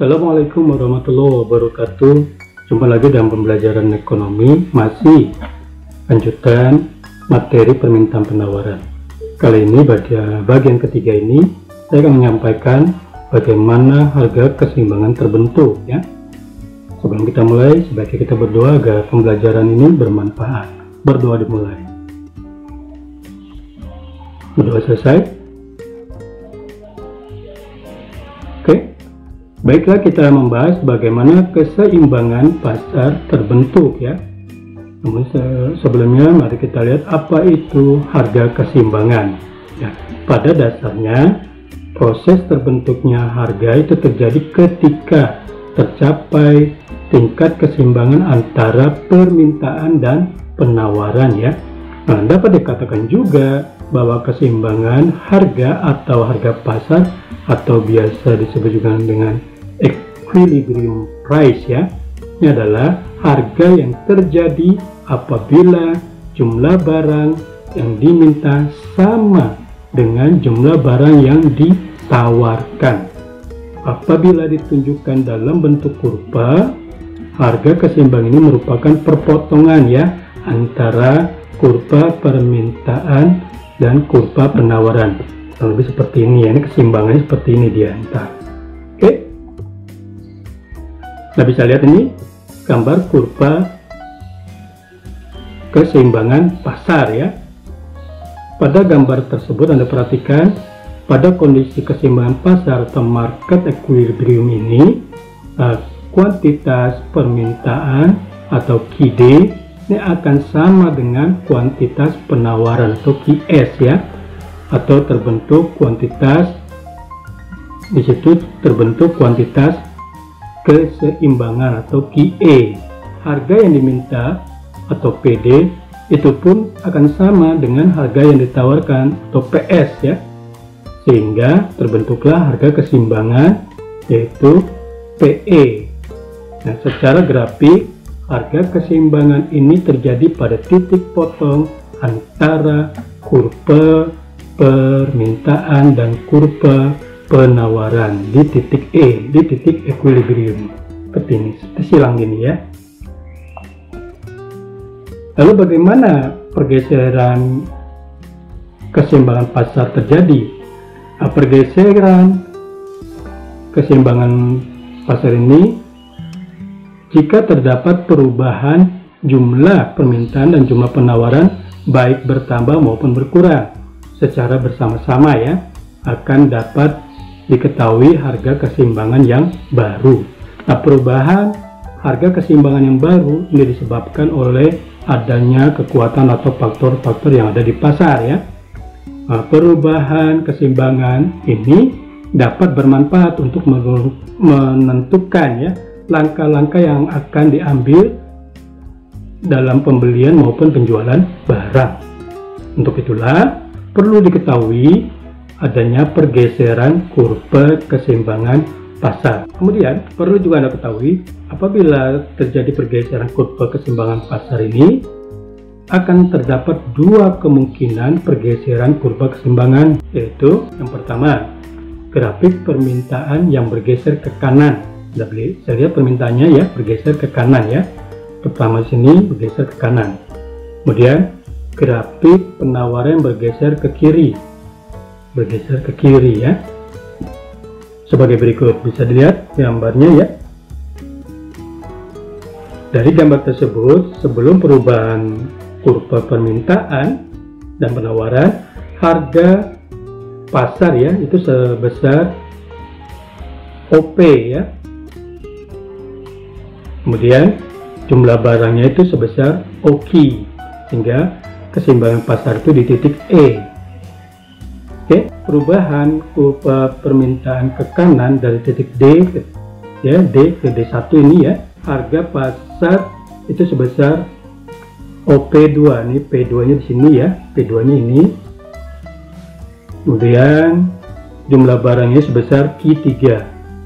Assalamualaikum warahmatullahi wabarakatuh. Jumpa lagi dalam pembelajaran ekonomi, masih lanjutan materi permintaan penawaran. Kali ini pada bagian ketiga ini saya akan menyampaikan bagaimana harga keseimbangan terbentuk ya. Sebelum kita mulai, sebaiknya kita berdoa agar pembelajaran ini bermanfaat. Berdoa dimulai. Berdoa selesai. Oke, baiklah kita membahas bagaimana keseimbangan pasar terbentuk ya. Namun sebelumnya mari kita lihat apa itu harga keseimbangan. Ya, pada dasarnya proses terbentuknya harga itu terjadi ketika tercapai tingkat keseimbangan antara permintaan dan penawaran ya. Nah, dapat dikatakan juga bahwa keseimbangan harga atau harga pasar atau biasa disebut juga dengan equilibrium price ya, ini adalah harga yang terjadi apabila jumlah barang yang diminta sama dengan jumlah barang yang ditawarkan. Apabila ditunjukkan dalam bentuk kurva, harga keseimbangan ini merupakan perpotongan ya antara kurva permintaan dan kurva penawaran. Lebih seperti ini ya, ini keseimbangannya seperti ini dia. Oke, nah bisa lihat ini gambar kurva keseimbangan pasar ya. Pada gambar tersebut Anda perhatikan pada kondisi keseimbangan pasar atau market equilibrium ini, kuantitas permintaan atau QD ini akan sama dengan kuantitas penawaran atau QS ya, atau terbentuk kuantitas, di situ terbentuk kuantitas keseimbangan atau QE. Harga yang diminta atau PD itu pun akan sama dengan harga yang ditawarkan atau PS ya, sehingga terbentuklah harga keseimbangan yaitu PE. Nah, secara grafik harga keseimbangan ini terjadi pada titik potong antara kurva permintaan dan kurva penawaran di titik E, di titik equilibrium seperti ini, silang gini ya. Lalu bagaimana pergeseran keseimbangan pasar terjadi? Nah, pergeseran keseimbangan pasar ini jika terdapat perubahan jumlah permintaan dan jumlah penawaran baik bertambah maupun berkurang secara bersama-sama ya, akan dapat diketahui harga keseimbangan yang baru. Nah, perubahan harga keseimbangan yang baru ini disebabkan oleh adanya kekuatan atau faktor-faktor yang ada di pasar ya. Nah, perubahan keseimbangan ini dapat bermanfaat untuk menentukan ya langkah-langkah yang akan diambil dalam pembelian maupun penjualan barang. Untuk itulah perlu diketahui adanya pergeseran kurva keseimbangan pasar. Kemudian perlu juga Anda ketahui apabila terjadi pergeseran kurva keseimbangan pasar ini akan terdapat dua kemungkinan pergeseran kurva keseimbangan, yaitu yang pertama grafik permintaan yang bergeser ke kanan. Saya lihat permintaannya ya bergeser ke kanan ya. Pertama sini bergeser ke kanan. Kemudian grafik penawaran bergeser ke kiri, ya, sebagai berikut. Bisa dilihat gambarnya ya. Dari gambar tersebut, sebelum perubahan kurva permintaan dan penawaran, harga pasar ya itu sebesar OP ya. Kemudian jumlah barangnya itu sebesar OQ, sehingga keseimbangan pasar itu di titik E. Oke, perubahan kurva permintaan ke kanan dari titik D ke, ya, D ke D1 ini ya, harga pasar itu sebesar OP2. Ini P2 nya di sini ya, P2 nya ini. Kemudian jumlah barangnya sebesar Q3,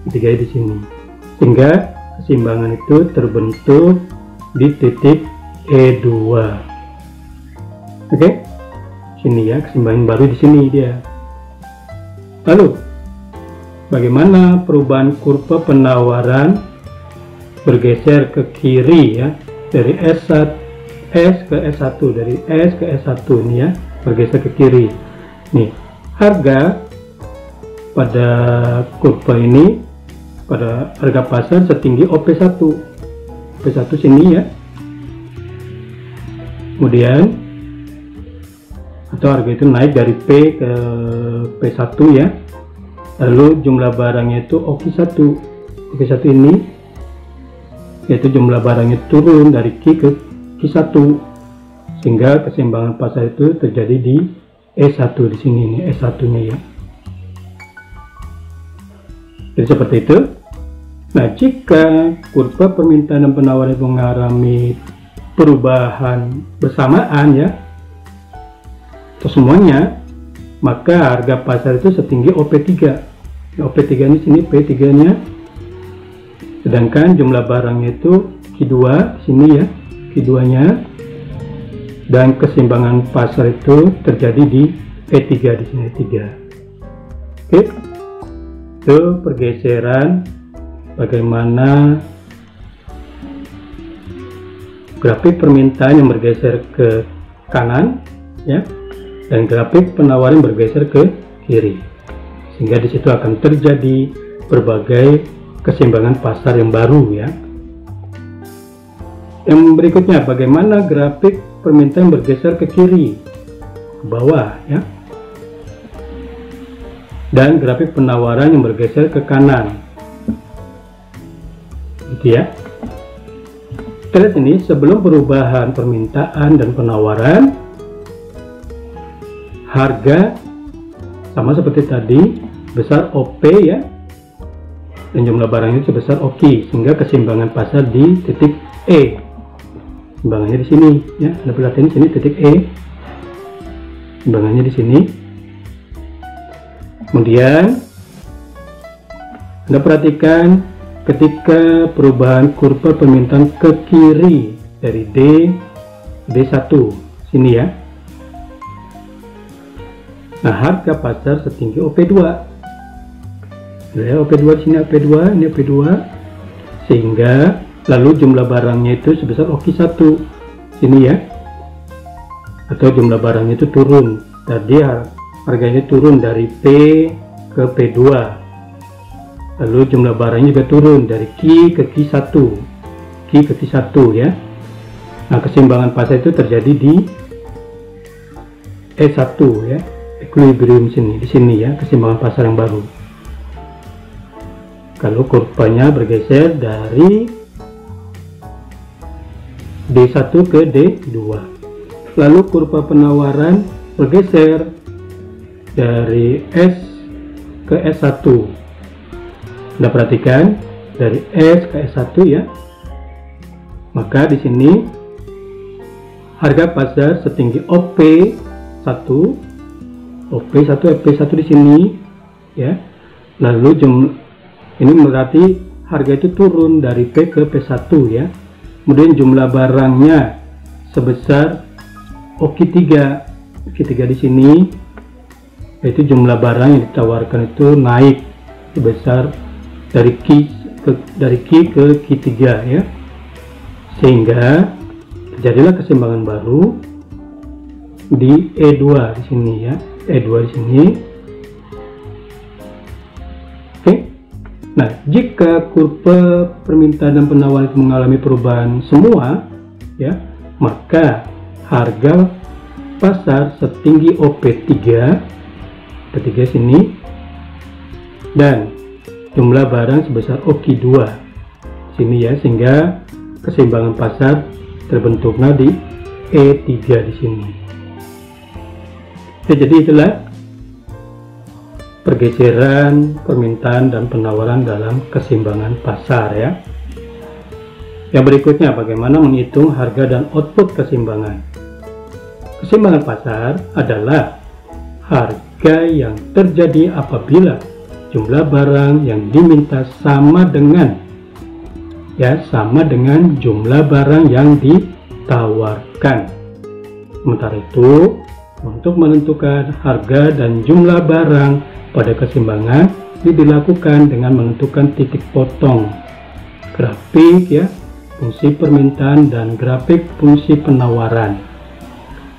Q3 di sini, sehingga keseimbangan itu terbentuk di titik E2. Oke, sini ya, keseimbangan baru di sini dia. Lalu bagaimana perubahan kurva penawaran bergeser ke kiri ya, dari S ke S1, dari S ke S1 ini ya, bergeser ke kiri. Nih, harga pada kurva ini, pada harga pasar setinggi OP1 sini ya. Kemudian atau harga itu naik dari P ke P1 ya. Lalu jumlah barangnya itu OQ1 ini, yaitu jumlah barangnya turun dari Q ke Q1, sehingga keseimbangan pasar itu terjadi di E1 di sini, ini E1-nya ya. Jadi seperti itu. Nah, jika kurva permintaan dan penawaran itu mengalami perubahan bersamaan ya, atau semuanya, maka harga pasar itu setinggi OP3. OP3 ini sini P3-nya, sedangkan jumlah barangnya itu Q2 sini ya, Q2-nya, dan keseimbangan pasar itu terjadi di E3 di sini, E3. Oke, itu pergeseran bagaimana grafik permintaan yang bergeser ke kanan ya, dan grafik penawaran bergeser ke kiri, sehingga di situ akan terjadi berbagai keseimbangan pasar yang baru ya. Yang berikutnya, bagaimana grafik permintaan bergeser ke kiri, ke bawah ya, dan grafik penawaran yang bergeser ke kanan, gitu ya. Kita lihat ini, sebelum perubahan permintaan dan penawaran, harga sama seperti tadi, besar OP ya, dan jumlah barangnya sebesar OQ, sehingga keseimbangan pasar di titik E. Keseimbangannya di sini ya, Anda perhatikan sini titik E, keseimbangannya di sini. Kemudian Anda perhatikan ketika perubahan kurva permintaan ke kiri dari D1 sini ya. Nah, harga pasar setinggi OP2 ya, OP2 di sini, OP2 ini, OP2, sehingga lalu jumlah barangnya itu sebesar OQ1 sini ya, atau jumlah barangnya itu turun, tadi harganya turun dari P ke P2, lalu jumlah barangnya juga turun dari Q ke Q1, Q ke Q1 ya. Nah, keseimbangan pasar itu terjadi di E1 ya, equilibrium sini, di sini ya, keseimbangan pasar yang baru. Kalau kurvanya bergeser dari D1 ke D2, lalu kurva penawaran bergeser dari S ke S1. Anda perhatikan dari S ke S1 ya. Maka di sini harga pasar setinggi OP1, OP1 di sini ya. Lalu ini berarti harga itu turun dari P ke P1 ya. Kemudian jumlah barangnya sebesar OQ3 di sini, yaitu jumlah barang yang ditawarkan itu naik sebesar dari Q ke Q3 ya, sehingga terjadilah keseimbangan baru di E2 di sini ya, E2 di sini. Oke. Nah, jika kurva permintaan dan penawaran itu mengalami perubahan semua ya, maka harga pasar setinggi OP3 sini, dan jumlah barang sebesar OQ2 sini ya, sehingga keseimbangan pasar terbentuknya di E3 di sini. Jadi itulah pergeseran permintaan dan penawaran dalam keseimbangan pasar ya. Yang berikutnya, bagaimana menghitung harga dan output keseimbangan. Keseimbangan pasar adalah harga yang terjadi apabila jumlah barang yang diminta sama dengan jumlah barang yang ditawarkan. Sementara itu, untuk menentukan harga dan jumlah barang pada keseimbangan dilakukan dengan menentukan titik potong, grafik ya, fungsi permintaan dan grafik fungsi penawaran.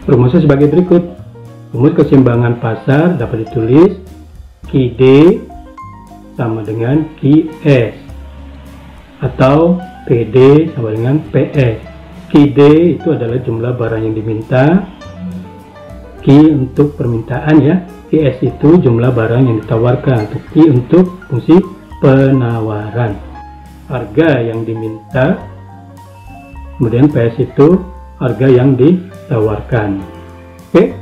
Rumusnya sebagai berikut. Rumus keseimbangan pasar dapat ditulis QD sama dengan QS atau PD sama dengan PS. QD itu adalah jumlah barang yang diminta, Q untuk permintaan ya, QS itu jumlah barang yang ditawarkan, untuk Q untuk fungsi penawaran, harga yang diminta, kemudian PS itu harga yang ditawarkan. Oke,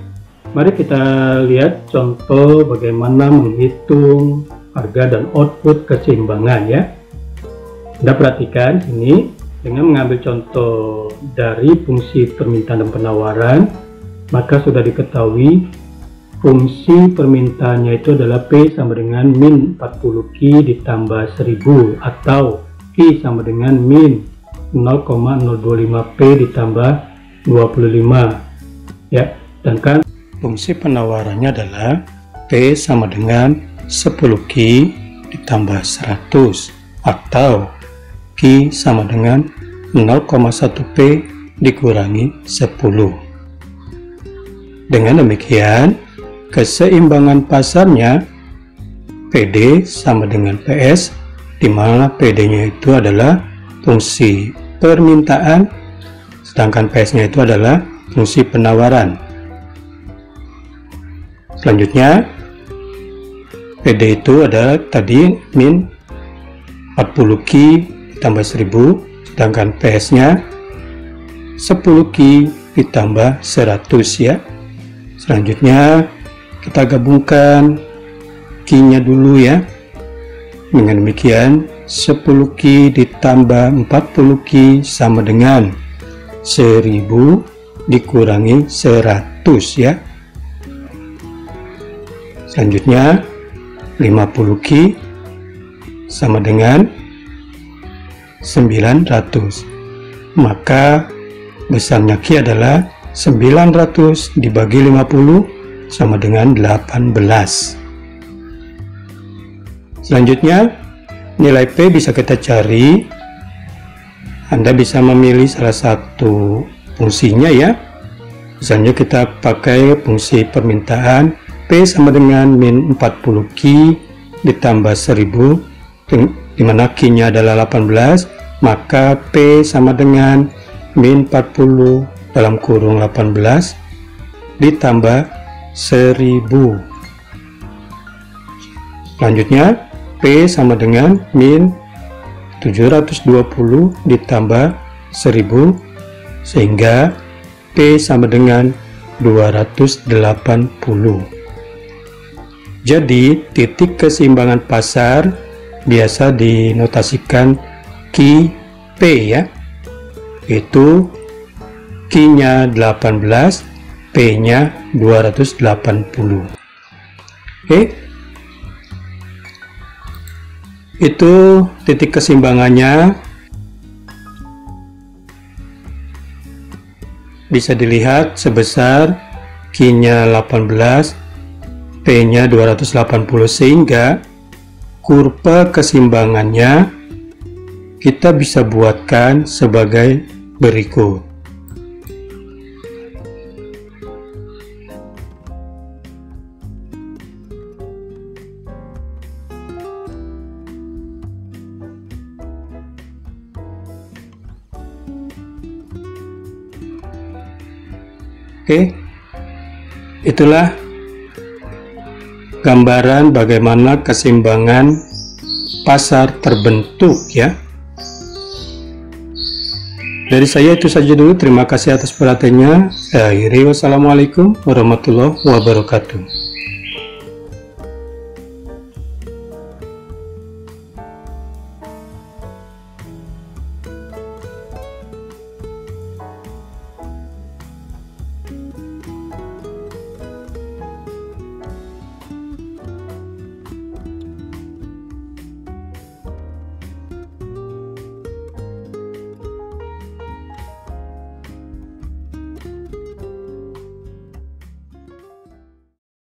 mari kita lihat contoh bagaimana menghitung harga dan output keseimbangan ya. Anda perhatikan ini dengan mengambil contoh dari fungsi permintaan dan penawaran, maka sudah diketahui fungsi permintaannya itu adalah P sama dengan min 40Q ditambah 1000 atau Q sama dengan min 0,025P ditambah 25 ya. Sedangkan fungsi penawarannya adalah P sama dengan 10Q ditambah 100 atau Q sama dengan 0,1P dikurangi 10. Dengan demikian, keseimbangan pasarnya PD sama dengan PS, di mana PD-nya itu adalah fungsi permintaan, sedangkan PS-nya itu adalah fungsi penawaran. Selanjutnya, PD itu ada tadi min 40Q ditambah 1000, sedangkan PS-nya 10Q ditambah 100 ya. Selanjutnya kita gabungkan Q-nya dulu ya. Dengan demikian 10Q ditambah 40Q sama dengan 1000 dikurangi 100 ya. Selanjutnya 50Q sama dengan 900, maka besarnya Q adalah 900 dibagi 50 sama dengan 18. Selanjutnya nilai P bisa kita cari. Anda bisa memilih salah satu fungsinya ya. Misalnya kita pakai fungsi permintaan P sama dengan min 40Q ditambah 1000, di mana Q-nya adalah 18, maka P sama dengan min 40 dalam kurung 18 ditambah 1000. Selanjutnya P sama dengan min 720 ditambah 1000, sehingga P sama dengan 280. Jadi titik keseimbangan pasar biasa dinotasikan QP ya, itu Q-nya 18, P-nya 280. Oke, itu titik keseimbangannya. Bisa dilihat sebesar Q-nya 18, P-nya 280, sehingga kurva keseimbangannya kita bisa buatkan sebagai berikut. Oke, itulah gambaran bagaimana keseimbangan pasar terbentuk ya. Dari saya itu saja dulu. Terima kasih atas perhatiannya. Saya akhiri. Wassalamualaikum warahmatullahi wabarakatuh.